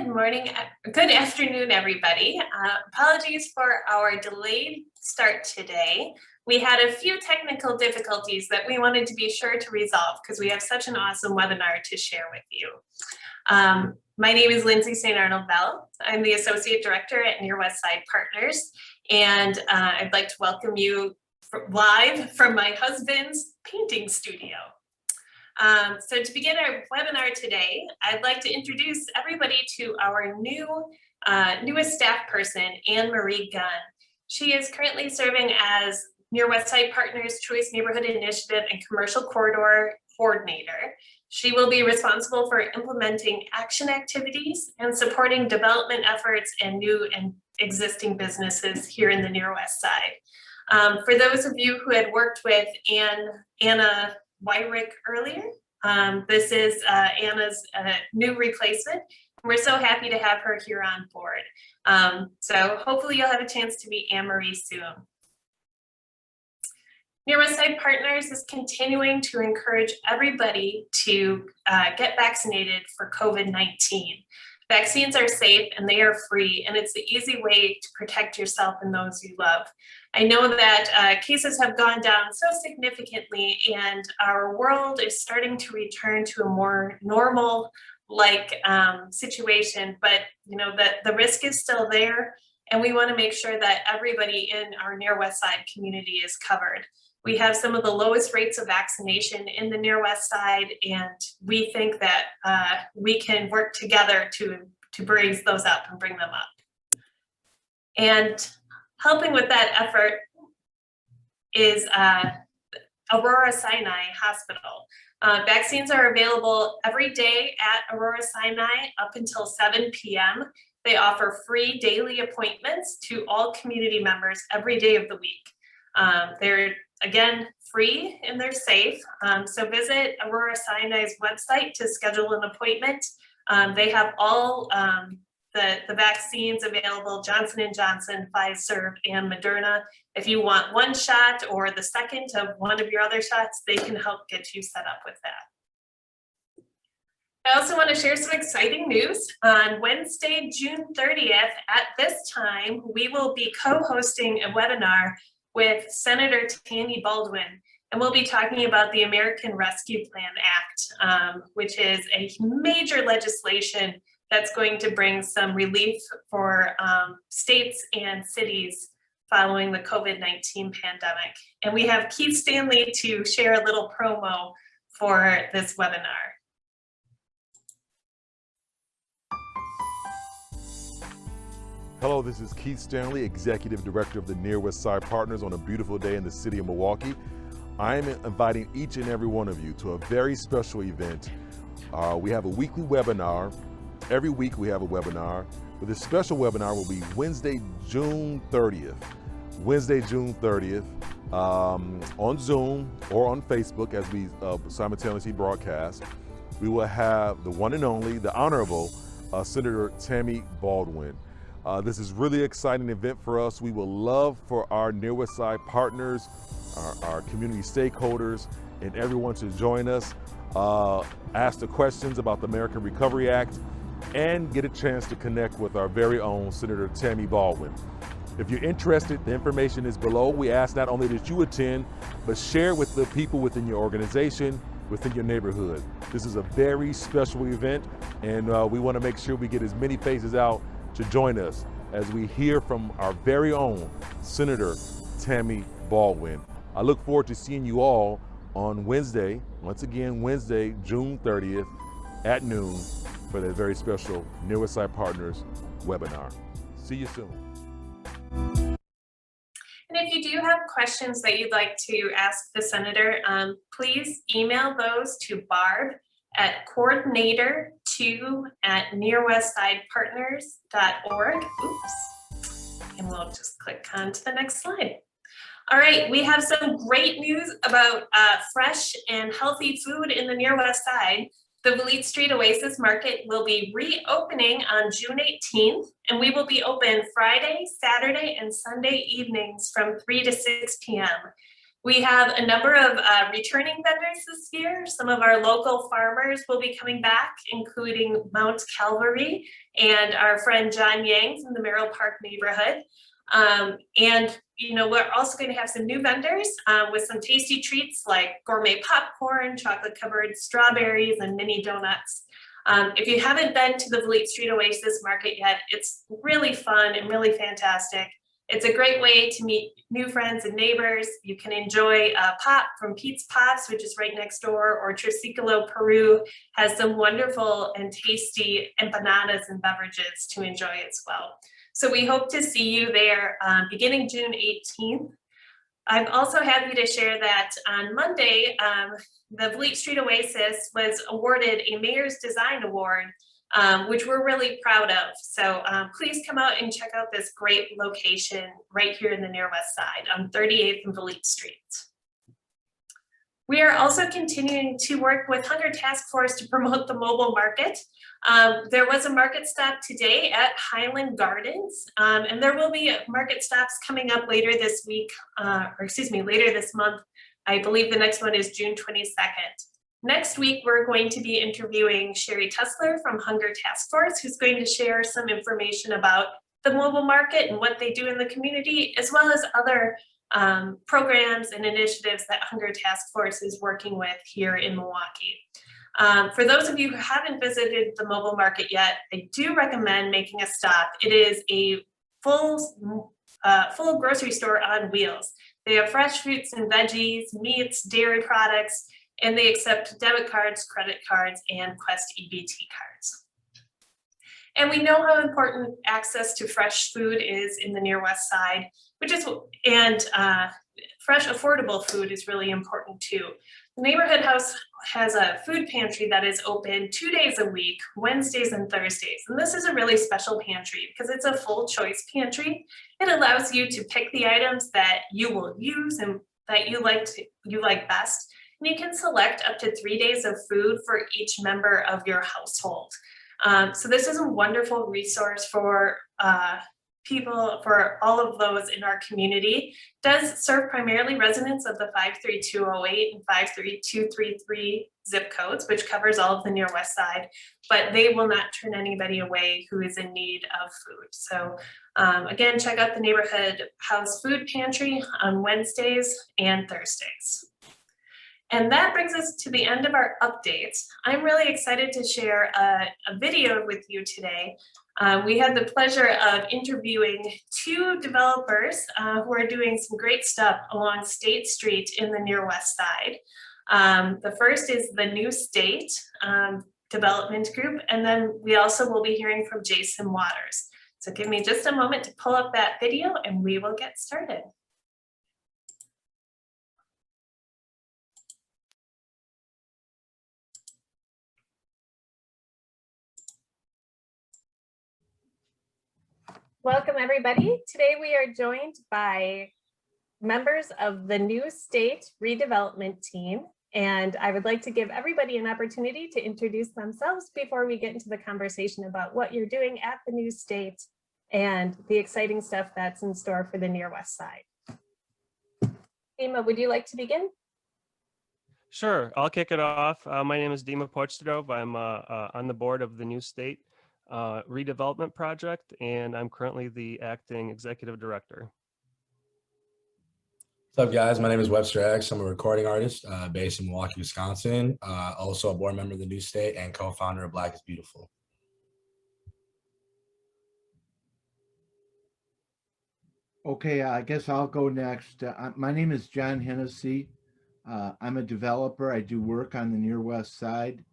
Good morning, good afternoon, everybody. Apologies for our delayed start today. We had a few technical difficulties that we wanted to be sure to resolve because we have such an awesome webinar to share with you. My name is Lindsay St. Arnold Bell. I'm the Associate Director at Near West Side Partners, and I'd like to welcome you live from my husband's painting studio. So to begin our webinar today, I'd like to introduce everybody to our newest staff person, Anne Marie Gunn. She is currently serving as Near West Side Partners Choice Neighborhood Initiative and Commercial Corridor Coordinator. She will be responsible for implementing action activities and supporting development efforts and new and existing businesses here in the Near West Side. For those of you who had worked with Anna Wyrick earlier, this is Anna's new replacement. We're so happy to have her here on board. So hopefully you'll have a chance to meet Anne Marie soon. Near West Side Partners is continuing to encourage everybody to get vaccinated for COVID-19. Vaccines are safe and they are free, and it's the easy way to protect yourself and those you love. I know that cases have gone down so significantly, and our world is starting to return to a more normal-like situation, but you know that the risk is still there, and we want to make sure that everybody in our Near West Side community is covered. We have some of the lowest rates of vaccination in the Near West Side, and we think that we can work together to raise those up and bring them up. And helping with that effort is Aurora Sinai Hospital. Vaccines are available every day at Aurora Sinai up until 7 p.m. They offer free daily appointments to all community members every day of the week. They're, again, free and they're safe. So visit Aurora Sinai's website to schedule an appointment. They have all the vaccines available, Johnson & Johnson, Pfizer, and Moderna. If you want one shot or the second of one of your other shots, they can help get you set up with that. I also want to share some exciting news. On Wednesday, June 30th, at this time, we will be co-hosting a webinar with Senator Tammy Baldwin, and we'll be talking about the American Rescue Plan Act, which is a major legislation that's going to bring some relief for states and cities following the COVID-19 pandemic. And we have Keith Stanley to share a little promo for this webinar. Hello, this is Keith Stanley, Executive Director of the Near West Side Partners on a beautiful day in the city of Milwaukee. I am inviting each and every one of you to a very special event. We have a weekly webinar. Every week we have a webinar, but this special webinar will be Wednesday, June 30th. Wednesday, June 30th, on Zoom or on Facebook as we simultaneously broadcast. We will have the one and only, the Honorable Senator Tammy Baldwin. This is really exciting event for us. We will love for our Near West Side partners, our community stakeholders, and everyone to join us, ask the questions about the American Recovery Act, and get a chance to connect with our very own Senator Tammy Baldwin. If you're interested, the information is below. We ask not only that you attend, but share with the people within your organization, within your neighborhood. This is a very special event, and we want to make sure we get as many faces out to join us as we hear from our very own Senator Tammy Baldwin. I look forward to seeing you all on Wednesday, once again, Wednesday, June 30th at noon for the very special Near West Side Partners webinar. See you soon. And if you do have questions that you'd like to ask the Senator, please email those to Barb at coordinator2@nearwestsidepartners.org. Oops. And we'll just click on to the next slide. All right, we have some great news about fresh and healthy food in the Near West Side. The Valete Street Oasis Market will be reopening on June 18th, and we will be open Friday, Saturday, and Sunday evenings from 3 to 6 p.m. We have a number of returning vendors this year. Some of our local farmers will be coming back, including Mount Calvary and our friend John Yang from the Merrill Park neighborhood. And we're also going to have some new vendors with some tasty treats like gourmet popcorn, chocolate covered strawberries, and mini donuts. If you haven't been to the Vliet Street Oasis Market yet, it's really fun and really fantastic. It's a great way to meet new friends and neighbors. You can enjoy pop from Pete's Pops, which is right next door, or Triciclo Peru has some wonderful and tasty empanadas and beverages to enjoy as well. So we hope to see you there beginning June 18th. I'm also happy to share that on Monday, the Vliet Street Oasis was awarded a Mayor's Design Award, which we're really proud of. So please come out and check out this great location right here in the Near West Side on 38th and Vliet Street. We are also continuing to work with Hunger Task Force to promote the mobile market. There was a market stop today at Highland Gardens, and there will be market stops coming up later this week, later this month. I believe the next one is June 22nd. Next week, we're going to be interviewing Sherry Tussler from Hunger Task Force, who's going to share some information about the mobile market and what they do in the community, as well as other programs and initiatives that Hunger Task Force is working with here in Milwaukee. For those of you who haven't visited the mobile market yet, I do recommend making a stop. It is a full grocery store on wheels. They have fresh fruits and veggies, meats, dairy products, and they accept debit cards, credit cards, and Quest EBT cards. And we know how important access to fresh food is in the Near West Side, fresh, affordable food is really important too. The Neighborhood House has a food pantry that is open 2 days a week, Wednesdays and Thursdays. And this is a really special pantry because it's a full choice pantry. It allows you to pick the items that you will use and that you like best. And you can select up to 3 days of food for each member of your household. So this is a wonderful resource for for all of those in our community. It does serve primarily residents of the 53208 and 53233 zip codes, which covers all of the Near West Side, but they will not turn anybody away who is in need of food. So again, check out the Neighborhood House Food Pantry on Wednesdays and Thursdays. And that brings us to the end of our updates. I'm really excited to share a video with you today. We had the pleasure of interviewing 2 developers who are doing some great stuff along State Street in the Near West Side. The first is the New State Development Group, and then we also will be hearing from Jason Waters. So give me just a moment to pull up that video and we will get started. Welcome, everybody. Today we are joined by members of the New State Redevelopment Team, and I would like to give everybody an opportunity to introduce themselves before we get into the conversation about what you're doing at the New State and the exciting stuff that's in store for the Near West Side. Dima, would you like to begin? Sure, I'll kick it off. My name is Dima Porchterov. I'm on the board of the New State Redevelopment Project, and I'm currently the acting executive director. What's up, guys? My name is Webster X. I'm a recording artist based in Milwaukee, Wisconsin. Also a board member of the New State and co-founder of Black is Beautiful. Okay, I guess I'll go next. My name is John Hennessy. I'm a developer. I do work on the Near West Side,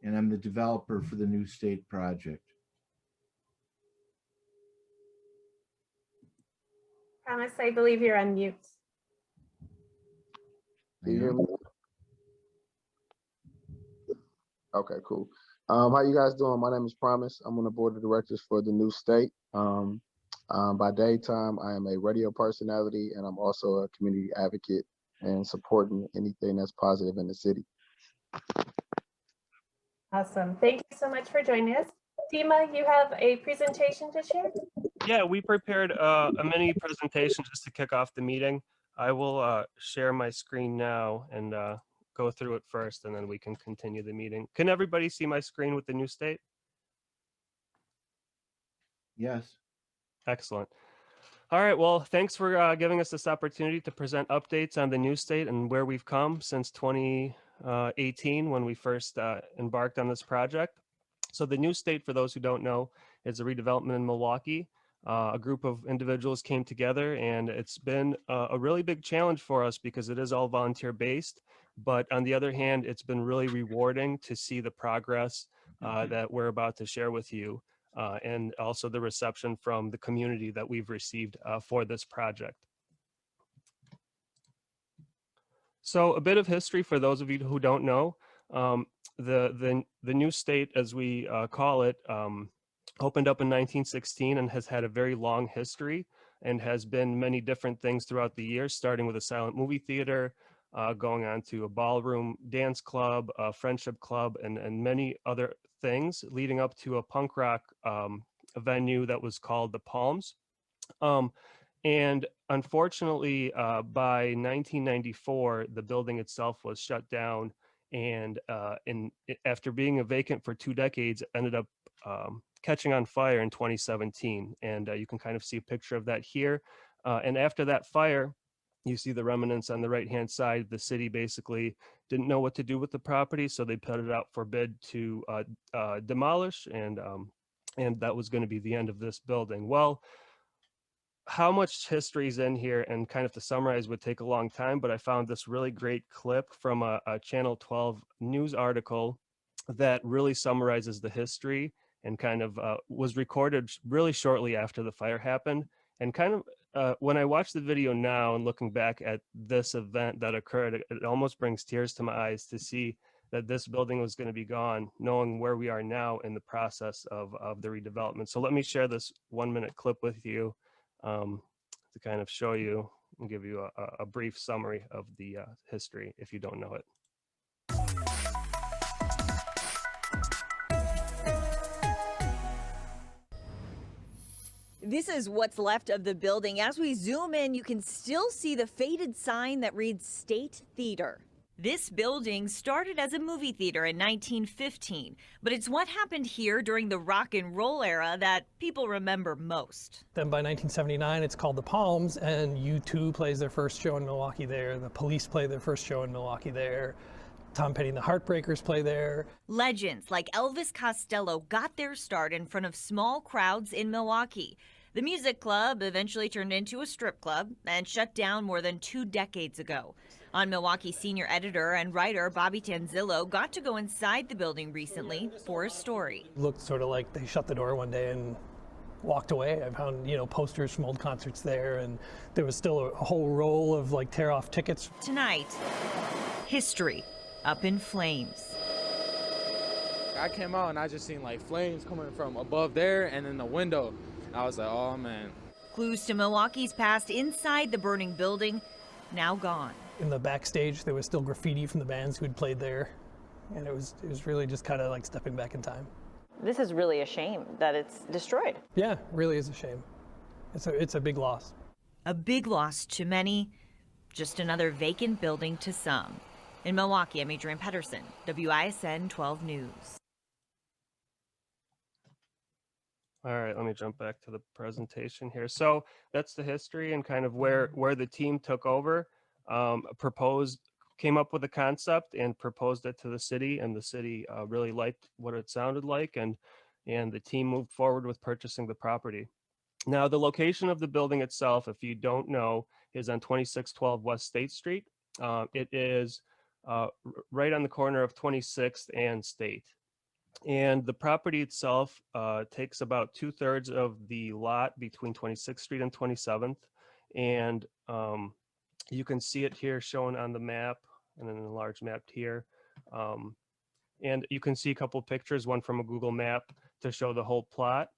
and I'm the developer for the New State project. Thomas, I believe you're on mute. Do you hear me? Okay, cool. How you guys doing? My name is Promise. I'm on the board of directors for the New State. By daytime, I am a radio personality, and I'm also a community advocate and supporting anything that's positive in the city. Awesome. Thank you so much for joining us. Dima, you have a presentation to share? Yeah, we prepared a mini presentation just to kick off the meeting. I will share my screen now and go through it first, and then we can continue the meeting. Can everybody see my screen with the new state? Yes. Excellent. All right, well, thanks for giving us this opportunity to present updates on the new state and where we've come since 2018 when we first embarked on this project. So the new state, for those who don't know, is a redevelopment in Milwaukee. A group of individuals came together, and it's been a really big challenge for us because it is all volunteer based. But on the other hand, it's been really rewarding to see the progress that we're about to share with you. And also the reception from the community that we've received for this project. So a bit of history for those of you who don't know. The new state, as we call it, opened up in 1916 and has had a very long history and has been many different things throughout the years, starting with a silent movie theater, going on to a ballroom dance club, a friendship club, and many other things, leading up to a punk rock venue that was called the Palms. And unfortunately, by 1994, the building itself was shut down, and after being vacant for 2 decades, it ended up catching on fire in 2017. And you can kind of see a picture of that here. And after that fire, you see the remnants on the right-hand side. The city basically didn't know what to do with the property, so they put it out for bid to demolish, and that was going to be the end of this building. Well, how much history is in here, and kind of to summarize would take a long time, but I found this really great clip from a Channel 12 news article that really summarizes the history and kind of was recorded really shortly after the fire happened. And kind of when I watch the video now and looking back at this event that occurred, it almost brings tears to my eyes to see that this building was going to be gone, knowing where we are now in the process of the redevelopment. So let me share this 1-minute clip with you to kind of show you and give you a brief summary of the history if you don't know it. This is what's left of the building. As we zoom in, you can still see the faded sign that reads State Theater. This building started as a movie theater in 1915, but it's what happened here during the rock and roll era that people remember most. Then by 1979, it's called the Palms, and U2 plays their first show in Milwaukee there. The Police play their first show in Milwaukee there. Tom Petty and the Heartbreakers play there. Legends like Elvis Costello got their start in front of small crowds in Milwaukee. The music club eventually turned into a strip club and shut down more than 2 decades ago. On Milwaukee senior editor and writer Bobby Tanzillo got to go inside the building recently for a story. It looked sort of like they shut the door one day and walked away. I found, posters from old concerts there, and there was still a whole roll of like tear-off tickets. Tonight, history up in flames. I came out and I just seen like flames coming from above there and in the window. I was like, oh man. Clues to Milwaukee's past inside the burning building, now gone. In the backstage, there was still graffiti from the bands who had played there, and it was really just kind of like stepping back in time. This is really a shame that it's destroyed. Yeah, really is a shame. It's a big loss. A big loss to many, just another vacant building to some. In Milwaukee, I'm Adrienne Pedersen, WISN 12 News. All right, let me jump back to the presentation here. So that's the history and kind of where the team took over, came up with a concept and proposed it to the city, and the city really liked what it sounded like, and the team moved forward with purchasing the property. Now, the location of the building itself, if you don't know, is on 2612 West State Street. It is right on the corner of 26th and State. And the property itself takes about 2/3 of the lot between 26th Street and 27th. And you can see it here shown on the map, and then a large map here. And you can see a couple pictures, one from a Google map to show the whole plot,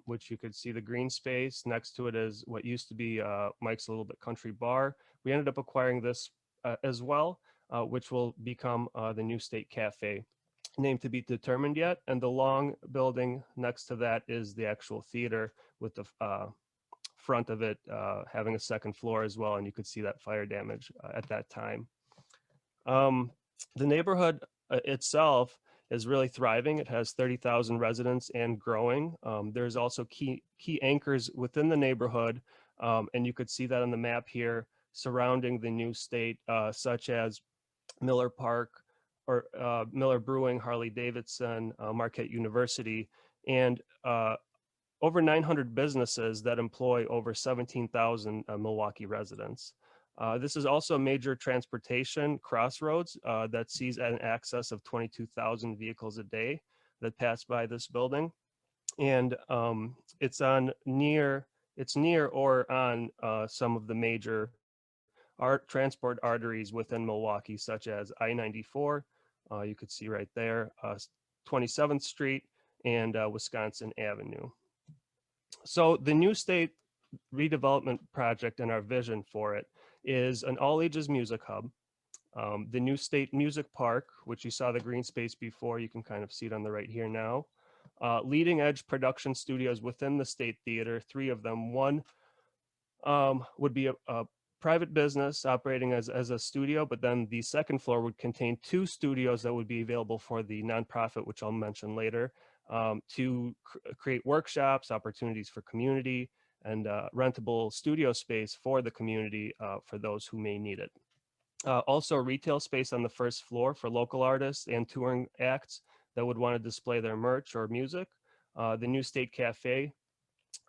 which you could see the green space. Next to it is what used to be Mike's Little Bit Country Bar. We ended up acquiring this as well, which will become the New State Cafe. Name to be determined yet. And the long building next to that is the actual theater with the front of it having a second floor as well, and you could see that fire damage at that time. The neighborhood itself is really thriving. It has 30,000 residents and growing. There's also key anchors within the neighborhood, and you could see that on the map here surrounding the new state, such as Miller Park, or Miller Brewing, Harley Davidson, Marquette University, and over 900 businesses that employ over 17,000 Milwaukee residents. This is also a major transportation crossroads that sees an access of 22,000 vehicles a day that pass by this building. And it's near or on some of the major transport arteries within Milwaukee, such as I-94, you could see right there, 27th Street, and Wisconsin Avenue. So the New State redevelopment project and our vision for it is an all-ages music hub. The New State Music Park, which you saw the green space before, you can kind of see it on the right here now. Leading edge production studios within the State Theater, 3 of them. One would be a private business operating as a studio, but then the second floor would contain 2 studios that would be available for the nonprofit, which I'll mention later, to create workshops, opportunities for community, and rentable studio space for the community for those who may need it. Also retail space on the first floor for local artists and touring acts that would want to display their merch or music. The New State Cafe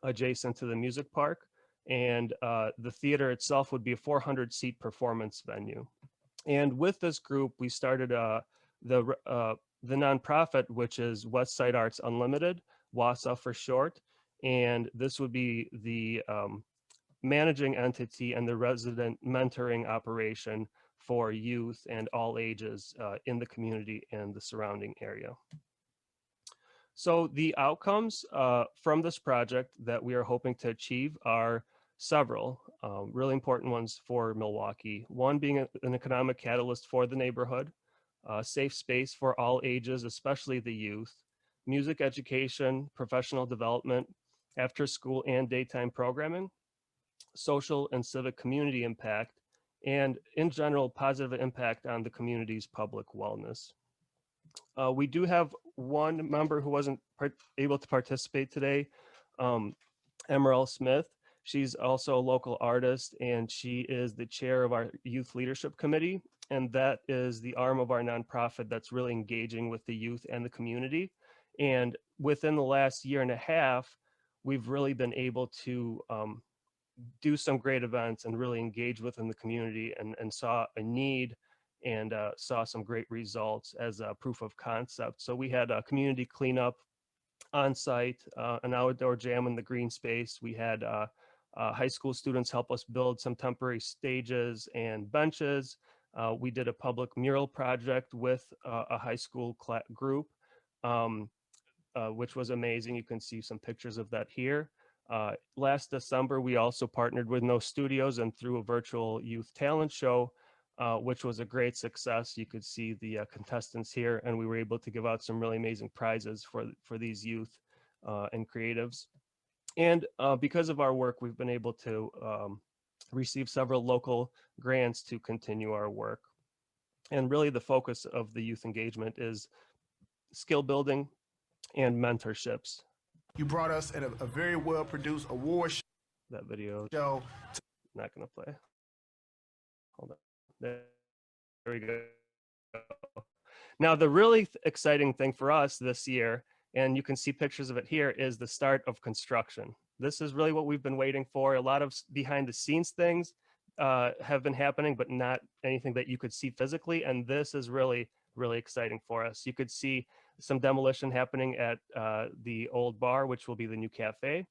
adjacent to the music park, and the theater itself would be a 400-seat performance venue. And with this group, we started the nonprofit, which is Westside Arts Unlimited, WASA for short, and this would be the managing entity and the resident mentoring operation for youth and all ages in the community and the surrounding area. So the outcomes from this project that we are hoping to achieve are several really important ones for Milwaukee. One being an economic catalyst for the neighborhood, safe space for all ages, especially the youth, music education, professional development, after school and daytime programming, social and civic community impact, and in general, positive impact on the community's public wellness. We do have one member who wasn't able to participate today, Emerald Smith. She's also a local artist, and she is the chair of our Youth Leadership Committee, and that is the arm of our nonprofit that's really engaging with the youth and the community. And within the last year and a half, we've really been able to do some great events and really engage within the community, and saw a need and saw some great results as a proof of concept. So we had a community cleanup on site, an outdoor jam in the green space. We had high school students help us build some temporary stages and benches. We did a public mural project with a high school group, which was amazing. You can see some pictures of that here. Last December, we also partnered with No Studios and through a virtual youth talent show, which was a great success. You could see the contestants here, and we were able to give out some really amazing prizes for these youth and creatives. And because of our work, we've been able to receive several local grants to continue our work. And really the focus of the youth engagement is skill building and mentorships. You brought us at a very well-produced award show. That video, not gonna play. Hold on, there we go. Now the really exciting thing for us this year, and you can see pictures of it here, is the start of construction. This is really what we've been waiting for. A lot of behind the scenes things have been happening, but not anything that you could see physically. And this is really, really exciting for us. You could see some demolition happening at the old bar, which will be the new cafe.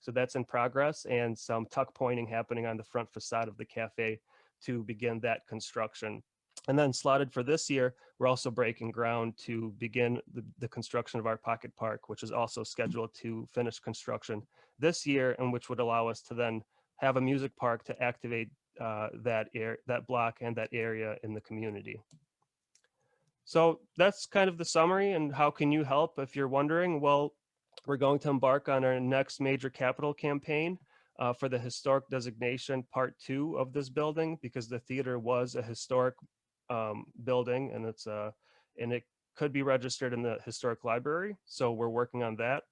So that's in progress, and some tuck pointing happening on the front facade of the cafe to begin that construction. And then slotted for this year, we're also breaking ground to begin the construction of our pocket park, which is also scheduled to finish construction this year, and which would allow us to then have a music park to activate that block and that area in the community. So that's kind of the summary. And how can you help if you're wondering? Well, we're going to embark on our next major capital campaign for the historic designation part 2 of this building, because the theater was a historic building, and it could be registered in the historic library. So we're working on that.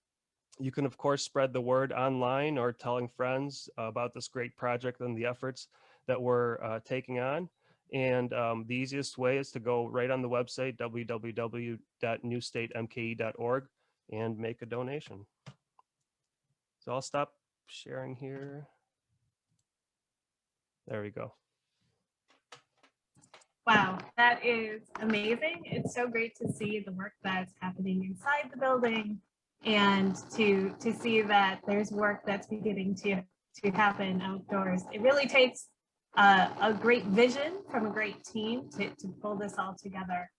You can, of course, spread the word online or telling friends about this great project and the efforts that we're taking on. And the easiest way is to go right on the website, www.newstatemke.org, and make a donation. So I'll stop sharing here. There we go. Wow, that is amazing. It's so great to see the work that's happening inside the building, and to see that there's work that's beginning to happen outdoors. It really takes a great vision from a great team to pull this all together.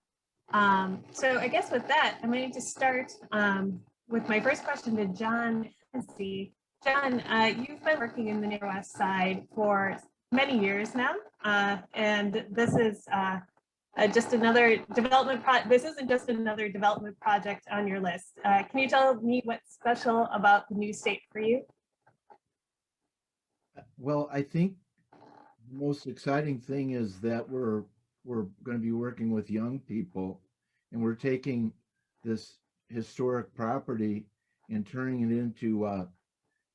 So I guess with that, I'm going to start with my first question to John Hennessy. John, you've been working in the Near West Side for many years now, and this is just another development this isn't just another development project on your list. Can you tell me what's special about the new state for you? Well, I think the most exciting thing is that we're going to be working with young people, and we're taking this historic property and turning it into an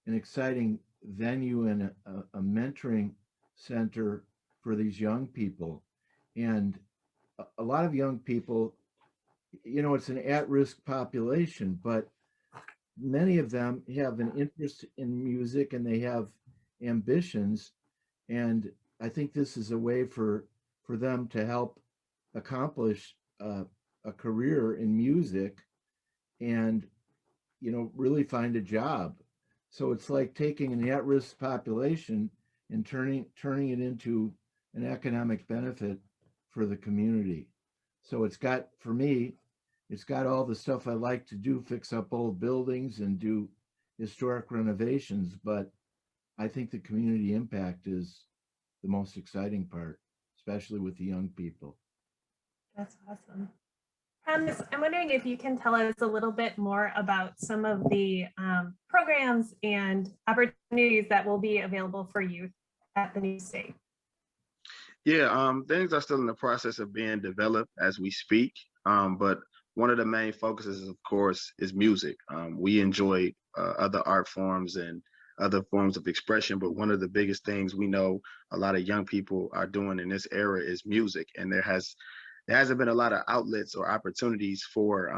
exciting venue and a mentoring center for these young people. And a lot of young people, it's an at-risk population, but many of them have an interest in music and they have ambitions. And I think this is a way for them to help accomplish a career in music and, really find a job. So it's like taking an at-risk population and turning it into an economic benefit for the community. So for me, it's got all the stuff I like to do, fix up old buildings and do historic renovations, but I think the community impact is the most exciting part, especially with the young people. That's awesome. Thomas, I'm wondering if you can tell us a little bit more about some of the programs and opportunities that will be available for youth at the new state. Yeah, things are still in the process of being developed as we speak. But one of the main focuses, of course, is music. We enjoy other art forms and other forms of expression, but one of the biggest things we know a lot of young people are doing in this era is music. And there hasn't been a lot of outlets or opportunities for,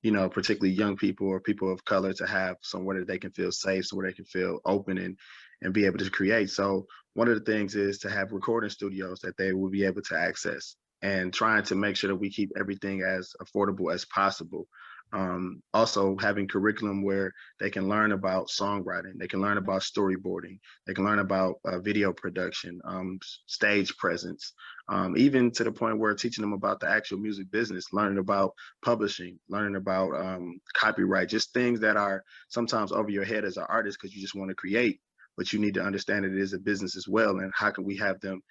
particularly young people or people of color to have somewhere that they can feel safe, somewhere they can feel open and be able to create. So one of the things is to have recording studios that they will be able to access, and trying to make sure that we keep everything as affordable as possible. Also having curriculum where they can learn about songwriting, they can learn about storyboarding, they can learn about video production, stage presence, even to the point where teaching them about the actual music business, learning about publishing, learning about copyright, just things that are sometimes over your head as an artist because you just want to create, but you need to understand that it is a business as well. And how can we have them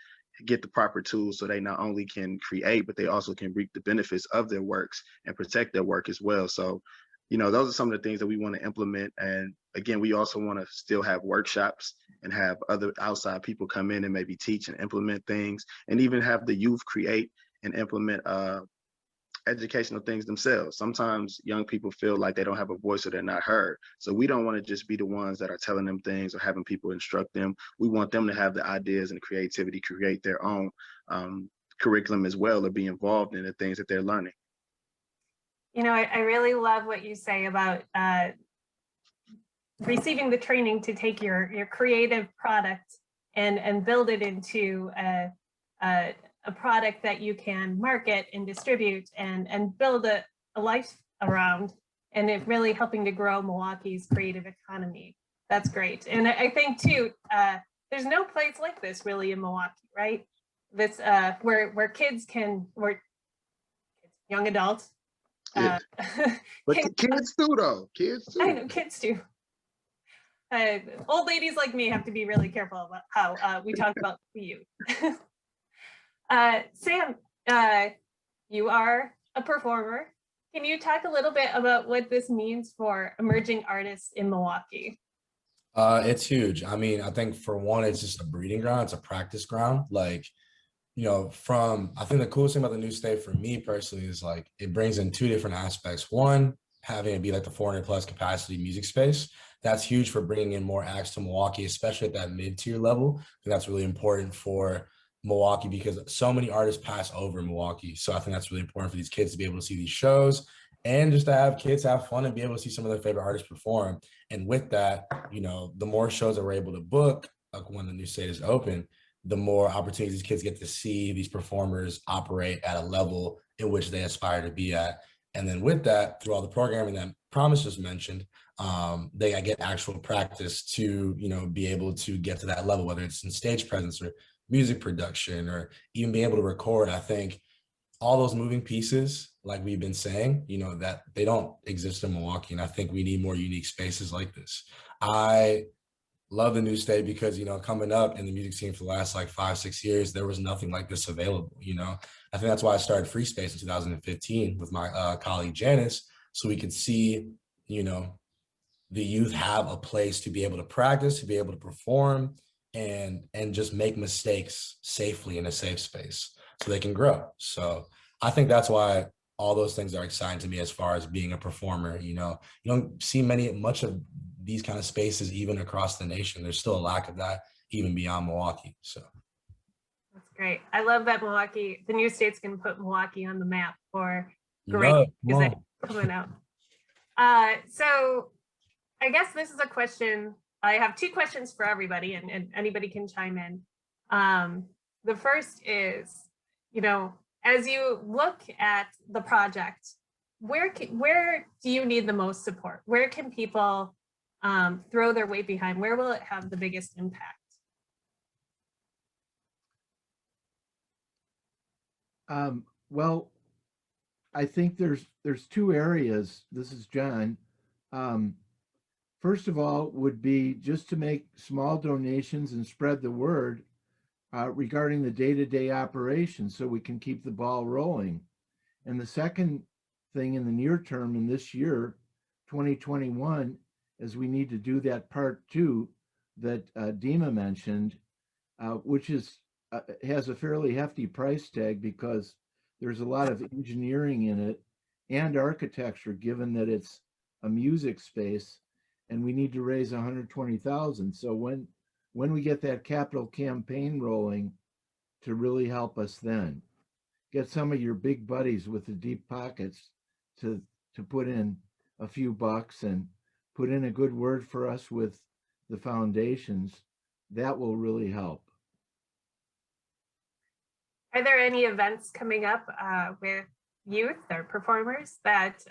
get the proper tools so they not only can create, but they also can reap the benefits of their works and protect their work as well. So, those are some of the things that we want to implement. And again, we also want to still have workshops and have other outside people come in and maybe teach and implement things, and even have the youth create and implement educational things themselves. Sometimes young people feel like they don't have a voice or they're not heard. So we don't want to just be the ones that are telling them things or having people instruct them. We want them to have the ideas and the creativity, create their own curriculum as well, or be involved in the things that they're learning. I really love what you say about receiving the training to take your creative product and build it into a product that you can market and distribute and build a life around, and it really helping to grow Milwaukee's creative economy. That's great. And I think too, there's no place like this really in Milwaukee, right? This where kids young adults. Yeah. But kids too, though. Kids too. I know, kids too. Old ladies like me have to be really careful about how we talk about the youth. Sam, you are a performer. Can you talk a little bit about what this means for emerging artists in Milwaukee? It's huge. I mean, I think for one, it's just a breeding ground. It's a practice ground. Like, I think the coolest thing about the new state for me personally is like it brings in two different aspects. One, having it be like the 400 plus capacity music space. That's huge for bringing in more acts to Milwaukee, especially at that mid tier level. And that's really important for Milwaukee because so many artists pass over Milwaukee. So I think that's really important for these kids to be able to see these shows and just to have kids have fun and be able to see some of their favorite artists perform. And with that, the more shows that we're able to book, like when the new state is open, the more opportunities these kids get to see these performers operate at a level in which they aspire to be at. And then with that, through all the programming that Promise just mentioned, they get actual practice to, be able to get to that level, whether it's in stage presence or music production or even being able to record. I think all those moving pieces, like we've been saying, that they don't exist in Milwaukee. And I think we need more unique spaces like this. I love the new state because, coming up in the music scene for the last like 5-6 years, there was nothing like this available. I think that's why I started Free Space in 2015 with my colleague Janice, so we could see, the youth have a place to be able to practice, to be able to perform, and just make mistakes safely in a safe space so they can grow. So I think that's why all those things are exciting to me as far as being a performer. You don't see much of these kind of spaces even across the nation. There's still a lack of that even beyond Milwaukee. So that's great. I love that the new state's gonna put Milwaukee on the map for great music coming out. So I guess this is a question. I have two questions for everybody, and anybody can chime in. The first is, as you look at the project, where do you need the most support? Where can people throw their weight behind? Where will it have the biggest impact? Well, I think there's two areas. This is John. First of all, would be just to make small donations and spread the word regarding the day-to-day operations so we can keep the ball rolling. And the second thing in the near term in this year, 2021, is we need to do that part two that Dima mentioned, which has a fairly hefty price tag because there's a lot of engineering in it and architecture, given that it's a music space, and we need to raise 120,000. So when we get that capital campaign rolling to really help us, then get some of your big buddies with the deep pockets to put in a few bucks and put in a good word for us with the foundations. That will really help. Are there any events coming up with youth or performers that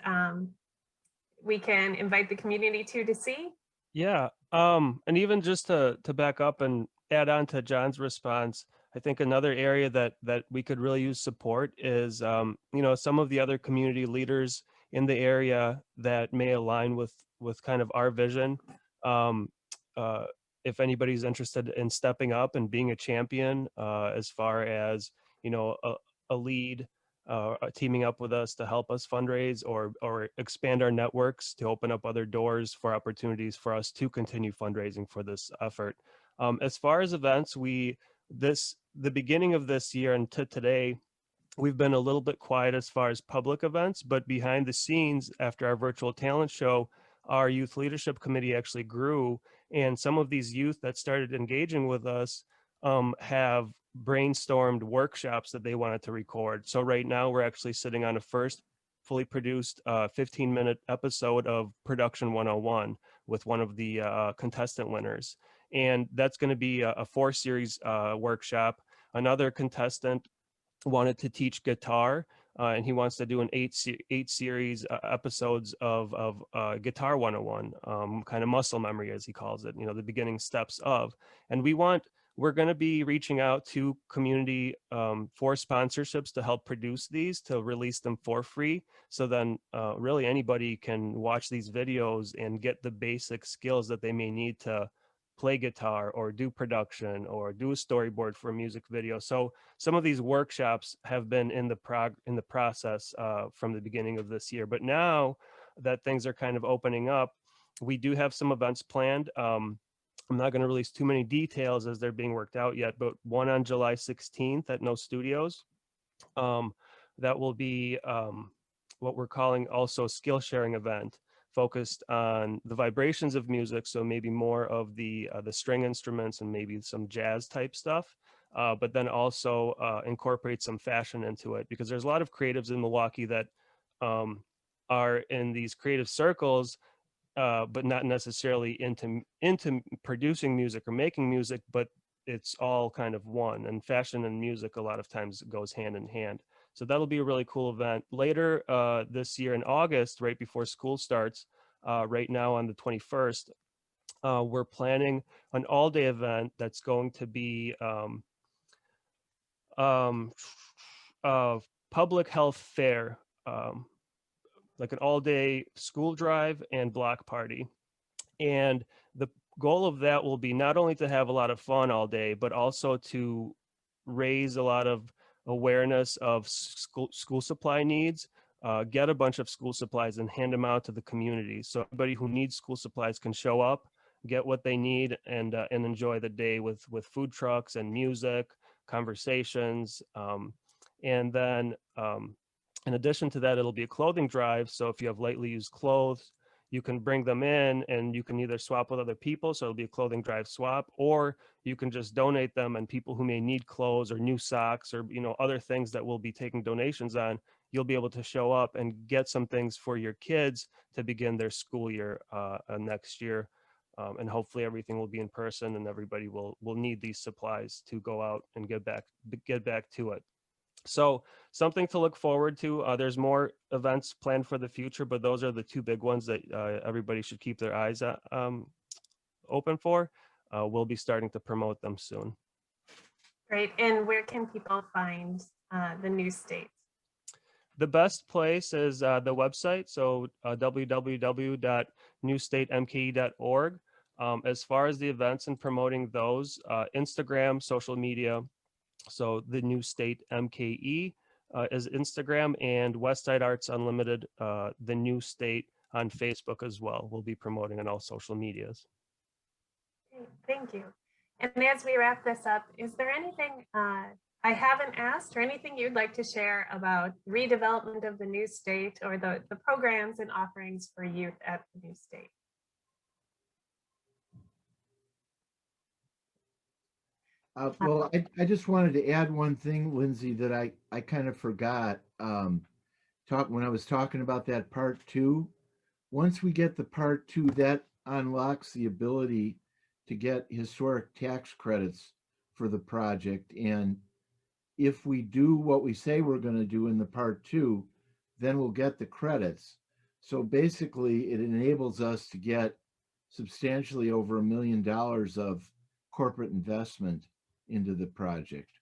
we can invite the community to see? Yeah, and even just to back up and add on to John's response, I think another area that we could really use support is, some of the other community leaders in the area that may align with kind of our vision. If anybody's interested in stepping up and being a champion, as far as, a lead, teaming up with us to help us fundraise or expand our networks to open up other doors for opportunities for us to continue fundraising for this effort. As far as events, the beginning of this year and to today, we've been a little bit quiet as far as public events, but behind the scenes, after our virtual talent show, our youth leadership committee actually grew, and some of these youth that started engaging with us have brainstormed workshops that they wanted to record. So right now we're actually sitting on a first fully produced 15-minute episode of Production 101 with one of the contestant winners. And that's going to be a 4-series workshop. Another contestant wanted to teach guitar, and he wants to do an 8-series episodes of Guitar 101, kind of muscle memory, as he calls it, the beginning steps of. And we're going to be reaching out to community for sponsorships to help produce these, to release them for free. So then really anybody can watch these videos and get the basic skills that they may need to play guitar or do production or do a storyboard for a music video. So some of these workshops have been in the process from the beginning of this year. But now that things are kind of opening up, we do have some events planned. I'm not going to release too many details as they're being worked out yet, but one on July 16th at No Studios. That will be what we're calling also a skill sharing event focused on the vibrations of music. So maybe more of the string instruments and maybe some jazz type stuff, but then also incorporate some fashion into it, because there's a lot of creatives in Milwaukee that are in these creative circles, but not necessarily into producing music or making music, but it's all kind of one. And fashion and music a lot of times goes hand in hand. So that'll be a really cool event. Later this year in August, right before school starts, right now on the 21st, we're planning an all-day event that's going to be public health fair, like an all-day school drive and block party. And the goal of that will be not only to have a lot of fun all day, but also to raise a lot of awareness of school supply needs, get a bunch of school supplies and hand them out to the community. So everybody who needs school supplies can show up, get what they need, and enjoy the day with food trucks and music, conversations. And then in addition to that, it'll be a clothing drive. So if you have lightly used clothes, you can bring them in and you can either swap with other people. So it'll be a clothing drive swap, or you can just donate them, and people who may need clothes or new socks or, other things that we'll be taking donations on, you'll be able to show up and get some things for your kids to begin their school year next year. And hopefully everything will be in person and everybody will need these supplies to go out and get back to it. So something to look forward to. There's more events planned for the future, but those are the two big ones that everybody should keep their eyes open for. We'll be starting to promote them soon. Great. And where can people find the New State? The best place is the website, so www.newstatemke.org. As far as the events and promoting those, Instagram, social media, so the New State MKE is Instagram, and Westside Arts Unlimited, the New State on Facebook as well. We'll be promoting on all social medias. Thank you. And as we wrap this up, is there anything I haven't asked or anything you'd like to share about redevelopment of the New State or the programs and offerings for youth at the New State? Well, I just wanted to add one thing, Lindsay, that I kind of forgot. When I was talking about that part 2, once we get the part 2, that unlocks the ability to get historic tax credits for the project. And if we do what we say we're going to do in the part 2, then we'll get the credits. So basically, it enables us to get substantially over $1 million of corporate investment into the project.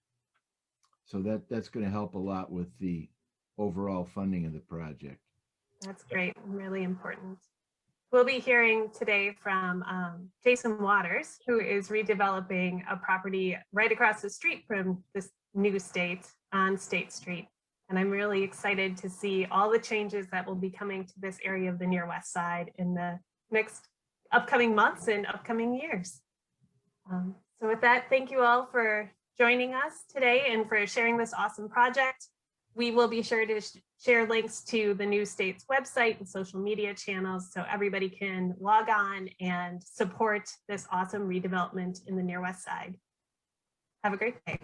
So that's going to help a lot with the overall funding of the project. That's great, really important. We'll be hearing today from Jason Waters, who is redeveloping a property right across the street from this New State on State Street. And I'm really excited to see all the changes that will be coming to this area of the Near West Side in the next upcoming months and upcoming years. So with that, thank you all for joining us today and for sharing this awesome project. We will be sure to share links to the New State's website and social media channels so everybody can log on and support this awesome redevelopment in the Near West Side. Have a great day.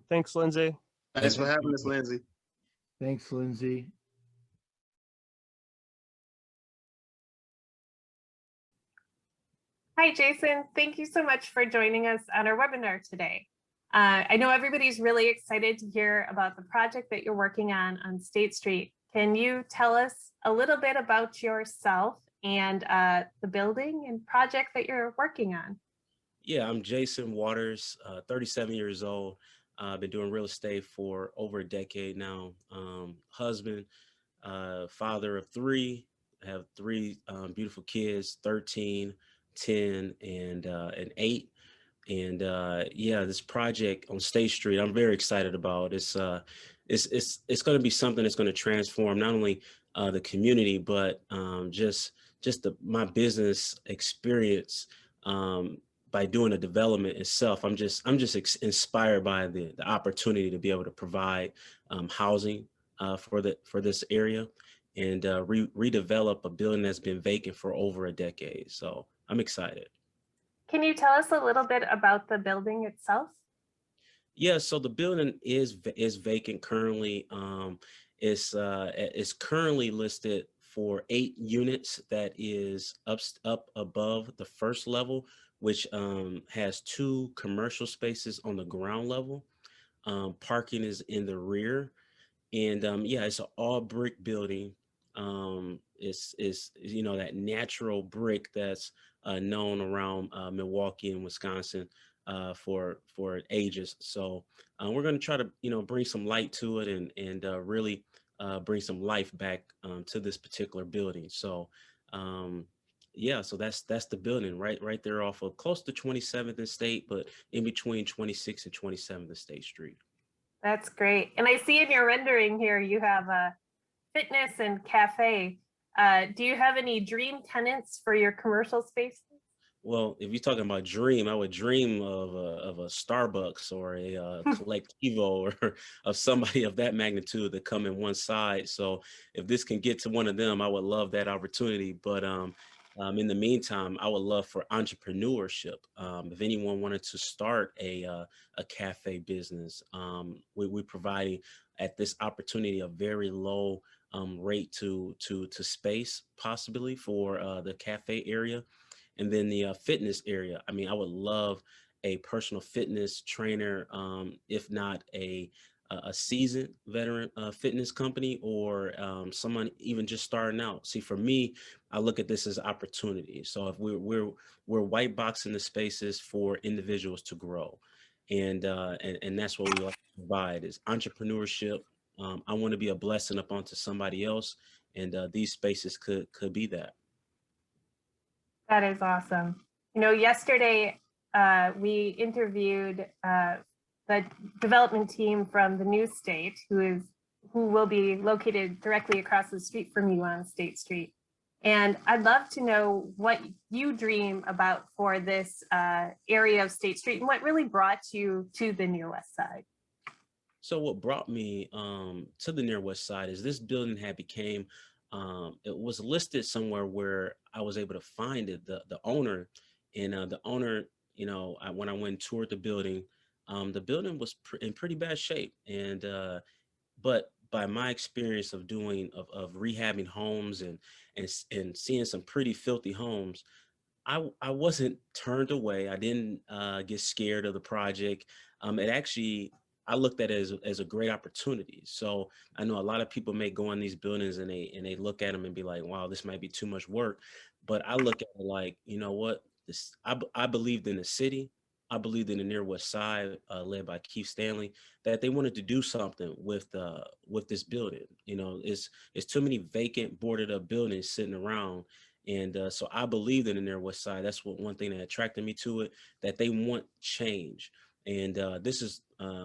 Thanks, Lindsay. Thanks for having us, Lindsay. Thanks, Lindsay. Hi, Jason. Thank you so much for joining us on our webinar today. I know everybody's really excited to hear about the project that you're working on State Street. Can you tell us a little bit about yourself and the building and project that you're working on? Yeah, I'm Jason Waters, 37 years old. I've been doing real estate for over a decade now. Husband, father of 3. I have 3 beautiful kids, 13, 10, and 8. And yeah, this project on State Street, I'm very excited about. It's going to be something that's going to transform not only the community, but just my business experience by doing the development itself, I'm just inspired by the opportunity to be able to provide housing for this area and redevelop a building that's been vacant for over a decade. So I'm excited. Can you tell us a little bit about the building itself? Yeah, so the building is vacant currently. It's currently listed for 8 units that is up above the first level, which has 2 commercial spaces on the ground level. Parking is in the rear, and yeah, it's an all brick building. It's that natural brick that's known around Milwaukee and Wisconsin for ages. So we're going to try to bring some light to it and really bring some life back to this particular building. So yeah, so that's the building right there off of close to 27th and State, but in between 26th and 27th and State Street. That's great. And I see in your rendering here, you have a fitness and cafe. Do you have any dream tenants for your commercial spaces? Well, if you're talking about dream, I would dream of a Starbucks or a Collectivo or of somebody of that magnitude to come in one side. So if this can get to one of them, I would love that opportunity. But in the meantime, I would love for entrepreneurship. If anyone wanted to start a cafe business, we're providing at this opportunity a very low rate to space possibly for the cafe area. And then the fitness area. I mean, I would love a personal fitness trainer, if not a seasoned veteran fitness company or someone even just starting out. See, for me, I look at this as opportunity. So if we're white boxing the spaces for individuals to grow, and that's what we like to provide is entrepreneurship. I want to be a blessing up onto somebody else, and these spaces could be that. That is awesome. Yesterday we interviewed the development team from the New State, who will be located directly across the street from you on State Street. And I'd love to know what you dream about for this area of State Street and what really brought you to the Near West Side. So what brought me to the Near West Side is this building had became it was listed somewhere where I was able to find it, the owner, and the owner, when I went and toured the building was in pretty bad shape. And but by my experience of rehabbing homes and seeing some pretty filthy homes, I wasn't turned away. I didn't get scared of the project. It actually, I looked at it as a great opportunity. So I know a lot of people may go in these buildings and they look at them and be like, wow, this might be too much work. But I look at it like, you know what, I believed in the city. I believed in the Near West Side, led by Keith Stanley, that they wanted to do something with this building. It's too many vacant, boarded up buildings sitting around. And so I believed in the Near West Side. That's one thing that attracted me to it, that they want change. And this is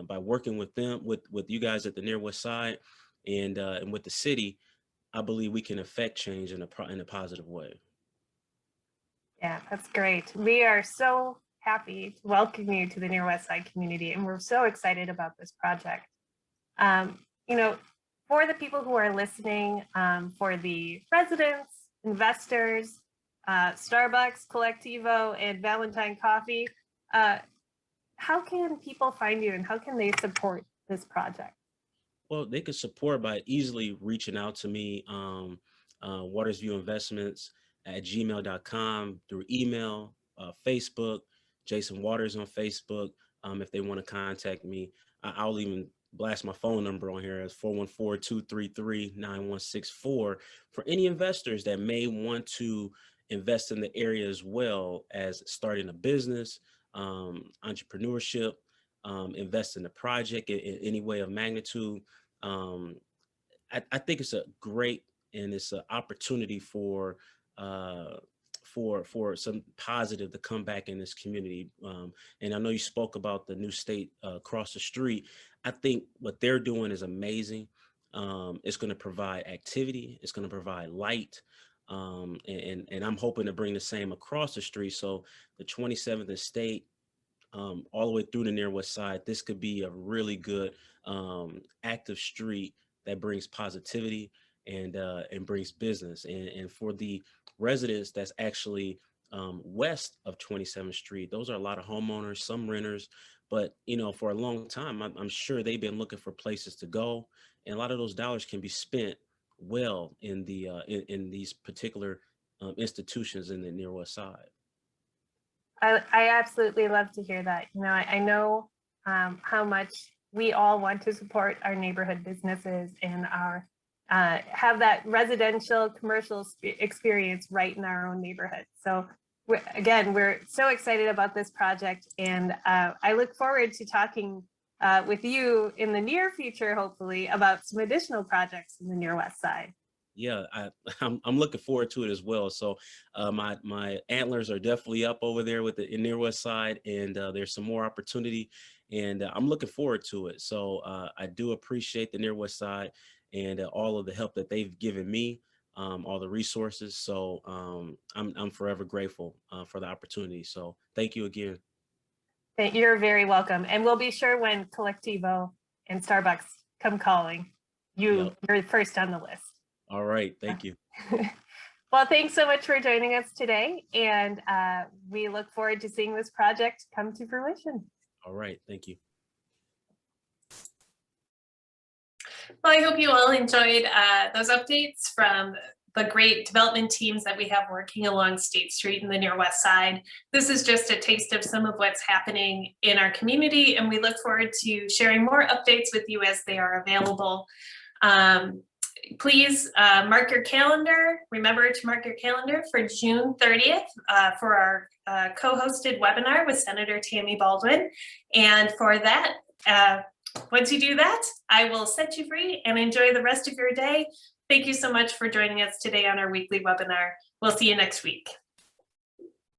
by working with them, with you guys at the Near West Side, and with the city, I believe we can affect change in a positive way. Yeah, that's great. We are so happy to welcome you to the Near West Side community, and we're so excited about this project. For the people who are listening, for the residents, investors, Starbucks, Collectivo, and Valentine Coffee, how can people find you and how can they support this project? Well, they could support by easily reaching out to me, Watersview Investments at gmail.com, through email, Facebook, Jason Waters on Facebook. If they want to contact me, I'll even blast my phone number on here as 414-233-9164 for any investors that may want to invest in the area as well as starting a business, entrepreneurship, invest in the project in any way of magnitude. I think it's a great and it's an opportunity for some positive to come back in this community. And I know you spoke about the New State across the street. I think what they're doing is amazing. It's going to provide activity. It's going to provide light. And I'm hoping to bring the same across the street. So the 27th and State, all the way through the Near West Side, this could be a really good active street that brings positivity and brings business. And for the residents that's actually west of 27th Street, those are a lot of homeowners, some renters, but for a long time, I'm sure they've been looking for places to go, and a lot of those dollars can be spent well in the in these particular institutions in the Near West Side. I absolutely love to hear that. I know how much we all want to support our neighborhood businesses and our have that residential commercial experience right in our own neighborhood. So we're so excited about this project, and I look forward to talking with you in the near future, hopefully, about some additional projects in the Near West Side. Yeah, I'm looking forward to it as well. So my antlers are definitely up over there with the Near West Side, and there's some more opportunity, and I'm looking forward to it. So I do appreciate the Near West Side and all of the help that they've given me, all the resources. So I'm forever grateful for the opportunity. So thank you again. You're very welcome, and we'll be sure when Collectivo and Starbucks come calling, you're first on the list. All right, thank you. Well, thanks so much for joining us today, and we look forward to seeing this project come to fruition. All right, thank you. Well, I hope you all enjoyed those updates from the great development teams that we have working along State Street and the Near West Side. This is just a taste of some of what's happening in our community, and we look forward to sharing more updates with you as they are available. Please mark your calendar. Remember to mark your calendar for June 30th for our co-hosted webinar with Senator Tammy Baldwin. And for that, once you do that, I will set you free and enjoy the rest of your day. Thank you so much for joining us today on our weekly webinar. We'll see you next week.